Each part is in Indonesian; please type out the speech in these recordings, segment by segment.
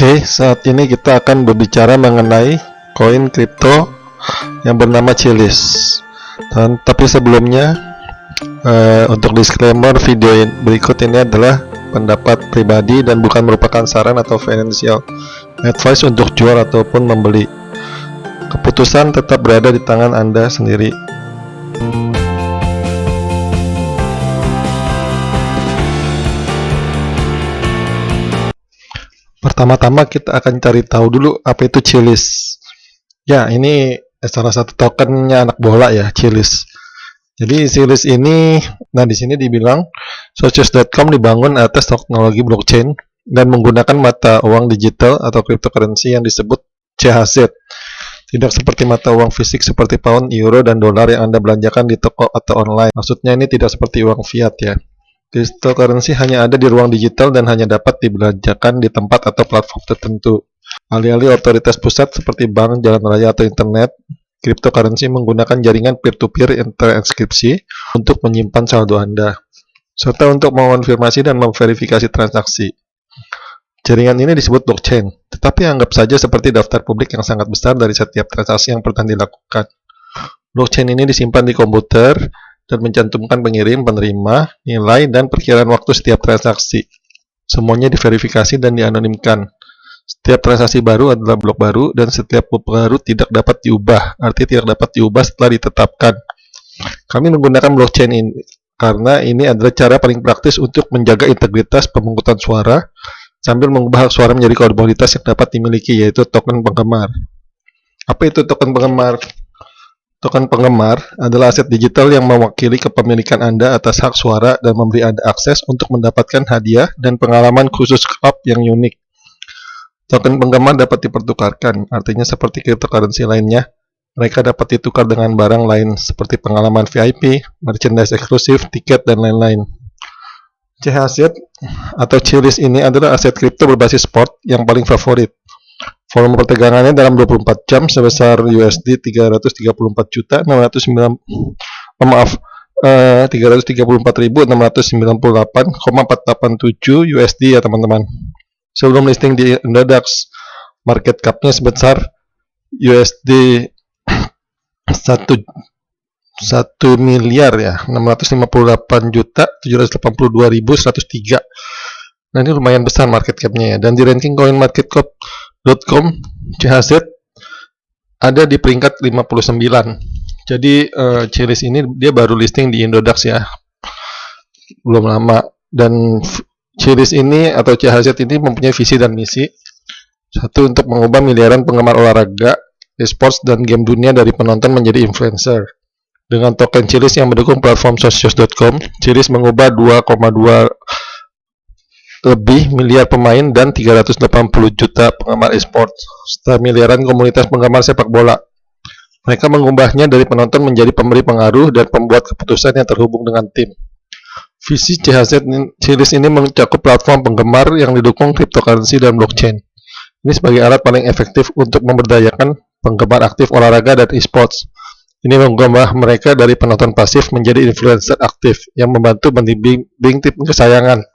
Oke, saat ini kita akan berbicara mengenai koin kripto yang bernama Chiliz. Tapi sebelumnya, untuk disclaimer, video berikut ini adalah pendapat pribadi dan bukan merupakan saran atau financial advice untuk jual ataupun membeli. Keputusan tetap berada di tangan Anda sendiri. Pertama-tama kita akan cari tahu dulu apa itu Chiliz. Ya, ini salah satu tokennya anak bola ya, Chiliz. Jadi Chiliz ini, di sini dibilang Socios.com dibangun atas teknologi blockchain dan menggunakan mata uang digital atau cryptocurrency yang disebut CHZ. Tidak seperti mata uang fisik seperti pound, euro, dan dolar yang Anda belanjakan di toko atau online. Maksudnya ini tidak seperti uang fiat ya. Cryptocurrency hanya ada di ruang digital dan hanya dapat dibelanjakan di tempat atau platform tertentu. Alih-alih otoritas pusat seperti bank, jalan raya, atau internet, cryptocurrency menggunakan jaringan peer-to-peer inskripsi untuk menyimpan saldo Anda, serta untuk mengonfirmasi dan memverifikasi transaksi. Jaringan ini disebut blockchain, tetapi anggap saja seperti daftar publik yang sangat besar dari setiap transaksi yang pernah dilakukan. Blockchain ini disimpan di komputer dan mencantumkan pengirim, penerima, nilai, dan perkiraan waktu setiap transaksi. Semuanya diverifikasi dan dianonimkan. Setiap transaksi baru adalah blok baru, dan setiap blok baru tidak dapat diubah. Artinya tidak dapat diubah setelah ditetapkan. Kami menggunakan blockchain ini karena ini adalah cara paling praktis untuk menjaga integritas pemungutan suara sambil mengubah hak suara menjadi komoditas yang dapat dimiliki, yaitu token penggemar. Apa itu token penggemar? Token penggemar adalah aset digital yang mewakili kepemilikan Anda atas hak suara dan memberi Anda akses untuk mendapatkan hadiah dan pengalaman khusus klub yang unik. Token penggemar dapat dipertukarkan, artinya seperti cryptocurrency lainnya, mereka dapat ditukar dengan barang lain seperti pengalaman VIP, merchandise eksklusif, tiket, dan lain-lain. CHZ atau Chiliz ini adalah aset kripto berbasis spot yang paling favorit. Volume perdagangannya dalam 24 jam sebesar USD 334.698,87 USD ya teman-teman. Sebelum listing di Indodax, market cap-nya sebesar USD 1 miliar ya, 658.782.103. Nah, ini lumayan besar market cap-nya ya. Dan di ranking coinmarketcap.com, CHZ ada di peringkat 59. Jadi Chiliz ini dia baru listing di Indodax ya, belum lama. Dan Chiliz ini atau CHZ ini mempunyai visi dan misi. Satu, untuk mengubah miliaran penggemar olahraga, esports, dan game dunia dari penonton menjadi influencer. Dengan token Chiliz yang mendukung platform Socios.com, Chiliz mengubah 2,2 lebih miliar pemain dan 380 juta penggemar esports, serta miliaran komunitas penggemar sepak bola. Mereka mengubahnya dari penonton menjadi pemberi pengaruh dan pembuat keputusan yang terhubung dengan tim. Visi CHZ Chiliz ini mencakup platform penggemar yang didukung cryptocurrency dan blockchain. Ini sebagai alat paling efektif untuk memberdayakan penggemar aktif olahraga dan esports. Ini mengubah mereka dari penonton pasif menjadi influencer aktif yang membantu membimbing tim kesayangan.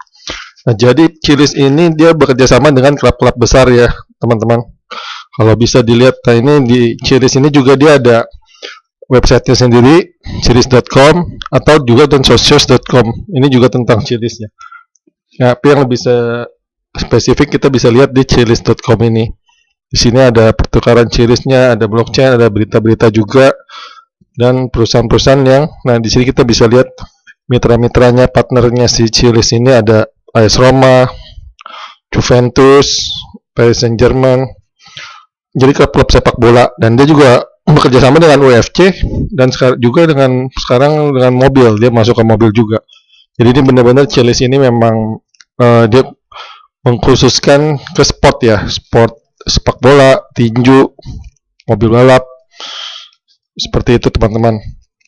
Nah, jadi Chiliz ini dia bekerja sama dengan klub-klub besar ya, teman-teman. Kalau bisa dilihat, nah ini di Chiliz ini juga dia ada websitenya sendiri, Chiliz.com, atau juga dan Socios.com. Ini juga tentang Chiliz ya. Nah, tapi yang lebih spesifik kita bisa lihat di Chiliz.com ini. Di sini ada pertukaran Chiliznya, ada blockchain, ada berita-berita juga, dan perusahaan-perusahaan yang, nah di sini kita bisa lihat mitra-mitranya, partnernya si Chiliz ini ada AS Roma, Juventus, Paris Saint-Germain. Jadi klub-klub sepak bola, dan dia juga bekerja sama dengan UFC dan juga sekarang dengan mobil, dia masuk ke mobil juga. Jadi ini benar-benar Chiliz ini memang dia mengkhususkan ke sport ya, sport sepak bola, tinju, mobil balap. Seperti itu teman-teman.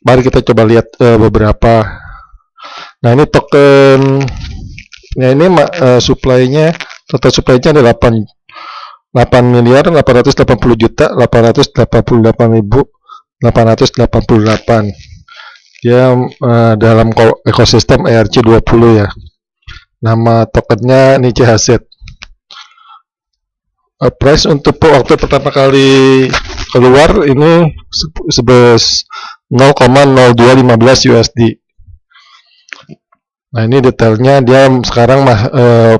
Mari kita coba lihat beberapa. Nah, ini token. Nah, ini supply-nya, total supply-nya ada 8 miliar 880 juta 888.888. Dia dalam ekosistem ERC20 ya. Nama tokennya ini CHZ. Price untuk waktu pertama kali keluar ini sebes 0,0215 USD. Nah ini detailnya dia sekarang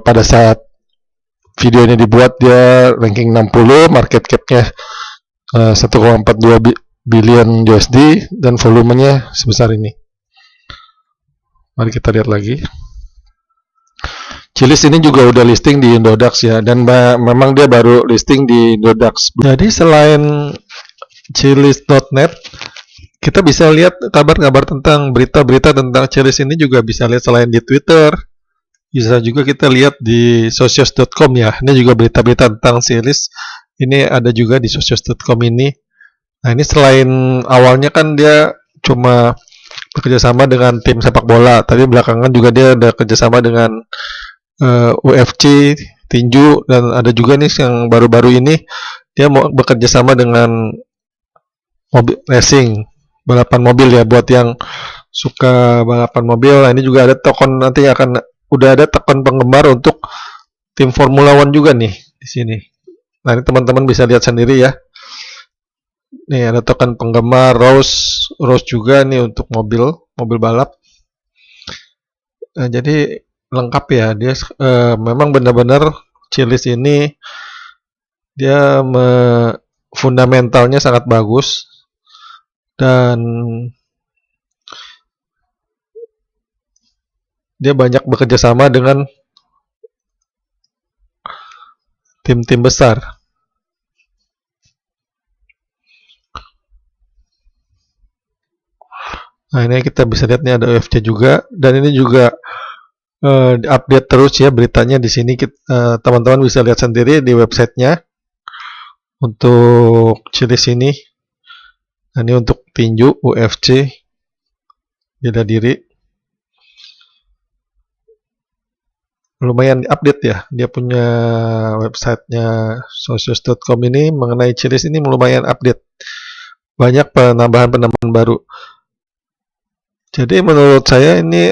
pada saat video ini dibuat dia ranking 60, market capnya 1,42 billion USD dan volumenya sebesar ini. Mari kita lihat lagi. Chiliz ini juga udah listing di Indodax ya, dan memang dia baru listing di Indodax. Jadi selain Chiliz.net, kita bisa lihat kabar-kabar tentang berita-berita tentang Chiliz ini juga bisa lihat selain di Twitter. Bisa juga kita lihat di socios.com ya. Ini juga berita-berita tentang Chiliz. Ini ada juga di socios.com ini. Nah ini selain awalnya kan dia cuma bekerjasama dengan tim sepak bola, tapi belakangan juga dia ada kerjasama dengan UFC, tinju, dan ada juga nih yang baru-baru ini dia mau bekerja sama dengan mobil racing, balapan mobil ya, buat yang suka balapan mobil. Nah, ini juga ada token, nanti akan udah ada token penggemar untuk tim Formula One juga nih di sini. Nah, ini teman-teman bisa lihat sendiri ya. Nih ada token penggemar Rose juga nih untuk mobil balap. Nah, jadi lengkap ya, dia memang benar-benar Chiliz ini dia fundamentalnya sangat bagus dan dia banyak bekerja sama dengan tim-tim besar. Nah ini kita bisa lihat nih ada UFC juga, dan ini juga update terus ya beritanya di sini. Teman-teman bisa lihat sendiri di websitenya untuk Chiliz ini. Nah, ini untuk tinju UFC bela diri. Lumayan update ya, dia punya websitenya socios.com ini mengenai Chiliz ini lumayan update. Banyak penambahan baru. Jadi menurut saya ini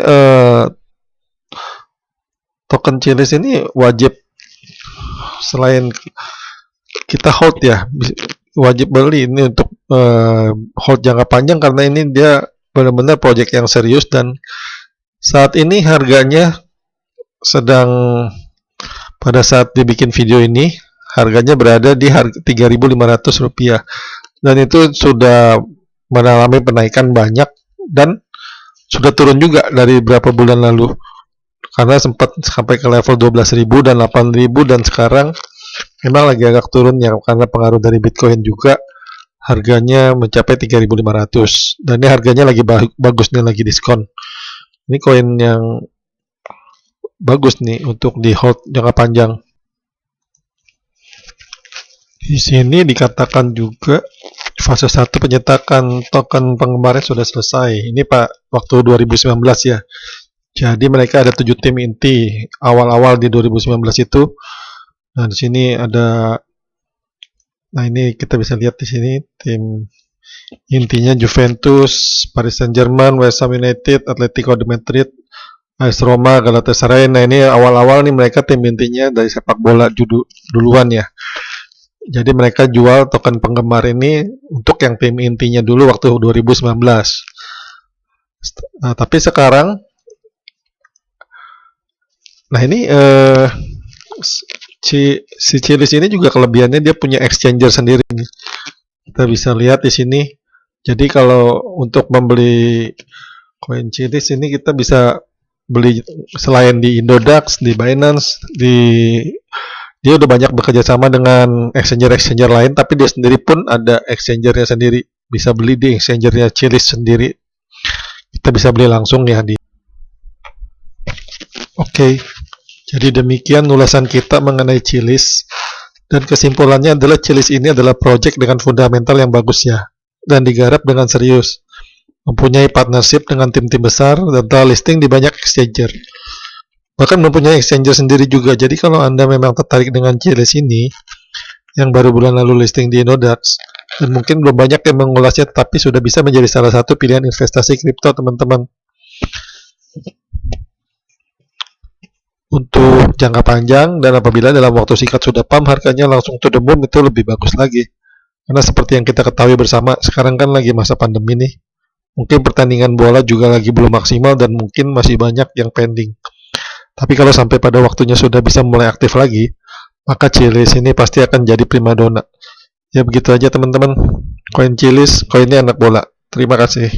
token Chiliz ini wajib, selain kita hold ya, wajib beli ini untuk hold jangka panjang, karena ini dia benar-benar project yang serius, dan saat ini harganya sedang, pada saat dibikin video ini harganya berada di harga Rp3.500, dan itu sudah mengalami penaikan banyak dan sudah turun juga dari beberapa bulan lalu, karena sempat sampai ke level 12.000 dan 8.000, dan sekarang memang lagi agak turun ya, karena pengaruh dari Bitcoin juga. Harganya mencapai 3.500 dan ini harganya lagi bagus nih, lagi diskon. Ini koin yang bagus nih untuk di hold jangka panjang. Di sini dikatakan juga fase 1 penyetakan token penggemarnya sudah selesai. Ini Pak, waktu 2019 ya. Jadi mereka ada 7 tim inti awal-awal di 2019 itu. Nah, di sini ada, nah ini kita bisa lihat di sini tim intinya Juventus, Paris Saint-Germain, West Ham United, Atletico de Madrid, AS Roma, Galatasaray. Nah, ini awal-awal nih mereka tim intinya dari sepak bola duluan ya. Jadi mereka jual token penggemar ini untuk yang tim intinya dulu waktu 2019. Nah, tapi sekarang, nah ini si Chiliz ini juga kelebihannya dia punya exchanger sendiri nih. Kita bisa lihat di sini. Jadi kalau untuk membeli koin Chiliz ini kita bisa beli selain di Indodax, di Binance, dia udah banyak bekerja sama dengan exchanger lain, tapi dia sendiri pun ada exchangernya sendiri. Bisa beli di exchangernya Chiliz sendiri. Kita bisa beli langsung ya di. Oke. Jadi demikian ulasan kita mengenai Chiliz, dan kesimpulannya adalah Chiliz ini adalah project dengan fundamental yang bagus ya, dan digarap dengan serius, mempunyai partnership dengan tim-tim besar, dan telah listing di banyak exchanger, bahkan mempunyai exchanger sendiri juga. Jadi kalau Anda memang tertarik dengan Chiliz ini yang baru bulan lalu listing di Indodax, dan mungkin belum banyak yang mengulasnya, tapi sudah bisa menjadi salah satu pilihan investasi kripto teman-teman. untuk jangka panjang, dan apabila dalam waktu singkat sudah pump harganya langsung to the moon, itu lebih bagus lagi. Karena seperti yang kita ketahui bersama, sekarang kan lagi masa pandemi nih. Mungkin pertandingan bola juga lagi belum maksimal dan mungkin masih banyak yang pending. Tapi kalau sampai pada waktunya sudah bisa mulai aktif lagi, maka Chiliz ini pasti akan jadi primadona. Ya begitu aja teman-teman. Koin Chiliz, koinnya anak bola. Terima kasih.